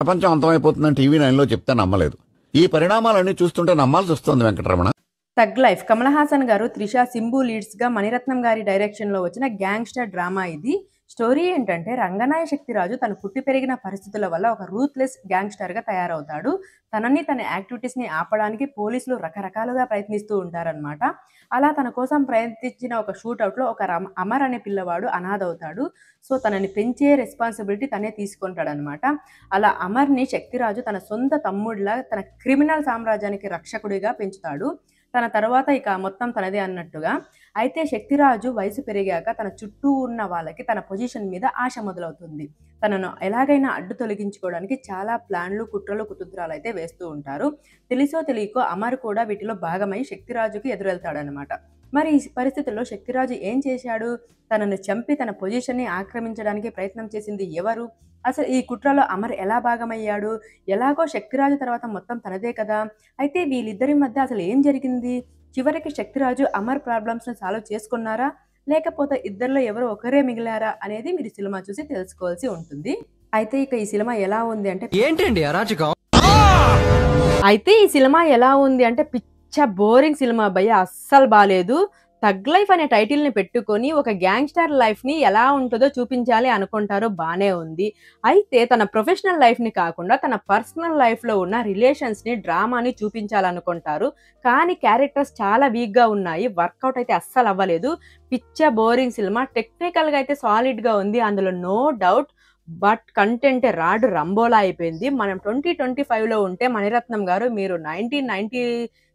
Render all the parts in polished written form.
ప్రపంచం అంతమైపోతుందని టీవీ నైన్లో చెప్తే నమ్మలేదు. ఈ పరిణామాలన్నీ చూస్తుంటే నమ్మాల్సి వస్తుంది వెంకటరమణ. తగ్ లైఫ్ కమల్ హాసన్ గారు, త్రిష, సింబు లీడ్స్గా మణిరత్నం గారి డైరెక్షన్లో వచ్చిన గ్యాంగ్స్టర్ డ్రామా ఇది. స్టోరీ ఏంటంటే రంగనాయ శక్తిరాజు తను పుట్టి పెరిగిన పరిస్థితుల వల్ల ఒక రూత్లెస్ గ్యాంగ్స్టర్గా తయారవుతాడు. తనని తన యాక్టివిటీస్ని ఆపడానికి పోలీసులు రకరకాలుగా ప్రయత్నిస్తూ ఉంటారనమాట. అలా తన కోసం ప్రయత్నించిన ఒక షూట్అవుట్లో ఒక అమర్ అనే పిల్లవాడు అనాథవుతాడు. సో తనని పెంచే రెస్పాన్సిబిలిటీ తనే తీసుకుంటాడనమాట. అలా అమర్ని శక్తిరాజు తన సొంత తమ్ముడిలా తన క్రిమినల్ సామ్రాజ్యానికి రక్షకుడిగా పెంచుతాడు. తన తర్వాత ఇక మొత్తం తనదే అన్నట్టుగా. అయితే శక్తిరాజు వయసు పెరిగాక తన చుట్టూ ఉన్న వాళ్ళకి తన పొజిషన్ మీద ఆశ మొదలవుతుంది. తనను ఎలాగైనా అడ్డు తొలగించుకోవడానికి చాలా ప్లాన్లు, కుట్రలు, కుతంత్రాలు అయితే వేస్తూ ఉంటారు. తెలిసో తెలియకో అమర్ కూడా వీటిలో భాగమై శక్తిరాజుకి ఎదురెళ్తాడనమాట. మరి ఈ పరిస్థితుల్లో శక్తిరాజు ఏం చేశాడు? తనను చంపి తన పొజిషన్ని ఆక్రమించడానికి ప్రయత్నం చేసింది ఎవరు? అసలు ఈ కుట్రలో అమర్ ఎలా భాగమయ్యాడు? ఎలాగో శక్తిరాజు తర్వాత మొత్తం తనదే కదా. అయితే వీళ్ళిద్దరి మధ్య అసలు ఏం జరిగింది? చివరికి శక్తిరాజు అమర్ ప్రాబ్లమ్స్ని సాల్వ్ చేసుకున్నారా, లేకపోతే ఇద్దరిలో ఎవరో ఒకరే మిగిలారా అనేది మీరు సినిమా చూసి తెలుసుకోవాల్సి ఉంటుంది. అయితే ఇక ఈ సినిమా ఎలా ఉంది అంటే ఏంటండి అరాచకం? పిచ్చ బోరింగ్ సినిమా భయ్య, అస్సలు బాలేదు. తగ్ లైఫ్ అనే టైటిల్ని పెట్టుకొని ఒక గ్యాంగ్స్టర్ లైఫ్ని ఎలా ఉంటుందో చూపించాలి అనుకుంటారో బాగానే ఉంది. అయితే తన ప్రొఫెషనల్ లైఫ్ని కాకుండా తన పర్సనల్ లైఫ్లో ఉన్న రిలేషన్స్ని, డ్రామాని చూపించాలనుకుంటారు. కానీ క్యారెక్టర్స్ చాలా వీక్గా ఉన్నాయి. వర్కౌట్ అయితే అస్సలు అవ్వలేదు. పిచ్చ బోరింగ్ సినిమా. టెక్నికల్గా అయితే సాలిడ్గా ఉంది, అందులో నో డౌట్. బట్ కంటెంట్ రాడు రంబోలా అయిపోయింది. మనం 2025లో ఉంటే మణిరత్నం గారు మీరు 1990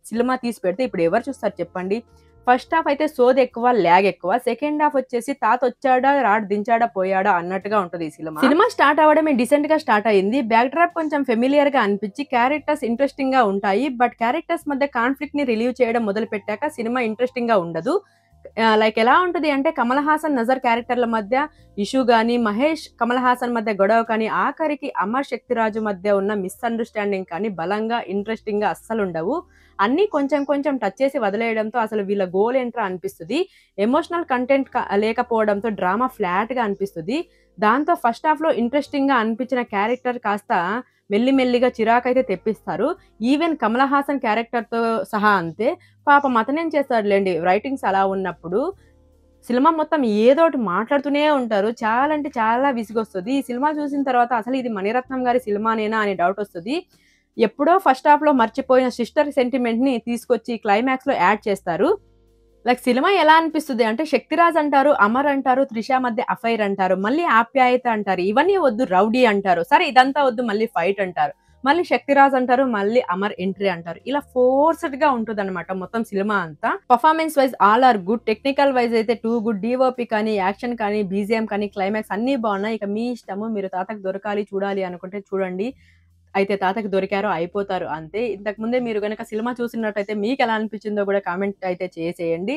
సినిమా తీసి పెడితే ఇప్పుడు ఎవరు చూస్తారు చెప్పండి? ఫస్ట్ హాఫ్ అయితే సోది ఎక్కువ, ల్యాగ్ ఎక్కువ. సెకండ్ హాఫ్ వచ్చేసి తాత వచ్చాడా, రాడ్ దించాడా, పోయాడా అన్నట్టుగా ఉంటుంది ఈ సినిమా స్టార్ట్ అవ్వడమే డీసెంట్ గా స్టార్ట్ అయింది. బ్యాక్ డ్రాప్ కొంచెం ఫెమిలియర్ గా అనిపించి క్యారెక్టర్స్ ఇంట్రెస్టింగ్ గా ఉంటాయి. బట్ క్యారెక్టర్స్ మధ్య కాన్ఫ్లిక్ట్ ని రిలీవ్ చేయడం మొదలు పెట్టాక సినిమా ఇంట్రెస్టింగ్ గా ఉండదు. లైక్ ఎలా ఉంటుంది అంటే కమల్ హాసన్, నజర్ క్యారెక్టర్ల మధ్య ఇష్యూ కానీ, మహేష్ కమల్ హాసన్ మధ్య గొడవ కానీ, ఆఖరికి అమర్ శక్తిరాజు మధ్య ఉన్న మిస్అండర్స్టాండింగ్ కానీ బలంగా ఇంట్రెస్టింగ్ గా అస్సలు ఉండవు. అన్నీ కొంచెం కొంచెం టచ్ చేసి వదిలేయడంతో అసలు వీళ్ళ గోల్ ఏంట్రా అనిపిస్తుంది. ఎమోషనల్ కంటెంట్ లేకపోవడంతో డ్రామా ఫ్లాట్ గా అనిపిస్తుంది. దాంతో ఫస్ట్ హాఫ్ లో ఇంట్రెస్టింగ్ గా అనిపించిన క్యారెక్టర్ కాస్త మెల్లిమెల్లిగా చిరాకైతే తెప్పిస్తారు. ఈవెన్ కమల్ హాసన్ క్యారెక్టర్తో సహా అంతే. పాపం అతనేం చేస్తాడులేండి, రైటింగ్స్ అలా ఉన్నప్పుడు సినిమా మొత్తం ఏదోటి మాట్లాడుతూనే ఉంటారు. చాలా అంటే చాలా విసుగొస్తుంది. ఈ సినిమా చూసిన తర్వాత అసలు ఇది మణిరత్నం గారి సినిమానేనా అనే డౌట్ వస్తుంది. ఎప్పుడో ఫస్ట్ హాఫ్లో మర్చిపోయిన సిస్టర్ సెంటిమెంట్ని తీసుకొచ్చి క్లైమాక్స్లో యాడ్ చేస్తారు. లైక్ సినిమా ఎలా అనిపిస్తుంది అంటే శక్తిరాజ్ అంటారు, అమర్ అంటారు, త్రిష మధ్య అఫైర్ అంటారు, మళ్ళీ ఆప్యాయత అంటారు, ఇవన్నీ వద్దు రౌడీ అంటారు, సరే ఇదంతా వద్దు మళ్ళీ ఫైట్ అంటారు, మళ్ళీ శక్తిరాజ్ అంటారు, మళ్ళీ అమర్ ఎంట్రీ అంటారు. ఇలా ఫోర్స్డ్ గా ఉంటుంది అనమాట మొత్తం సినిమా అంతా. Performance wise all are good. Technical wise అయితే టూ గుడ్. డిఓపి కానీ, యాక్షన్ కానీ, బీజిఎం కానీ, క్లైమాక్స్ అన్ని బాగున్నాయి. ఇక మీ ఇష్టము, మీరు తాతకు దొరకాలి చూడాలి అనుకుంటే చూడండి. అయితే తాతకు దొరికారో అయిపోతారు అంతే. ఇంతకు ముందే మీరు కనుక సినిమా చూసినట్టయితే మీకు ఎలా అనిపించిందో కూడా కామెంట్ అయితే చేసేయండి.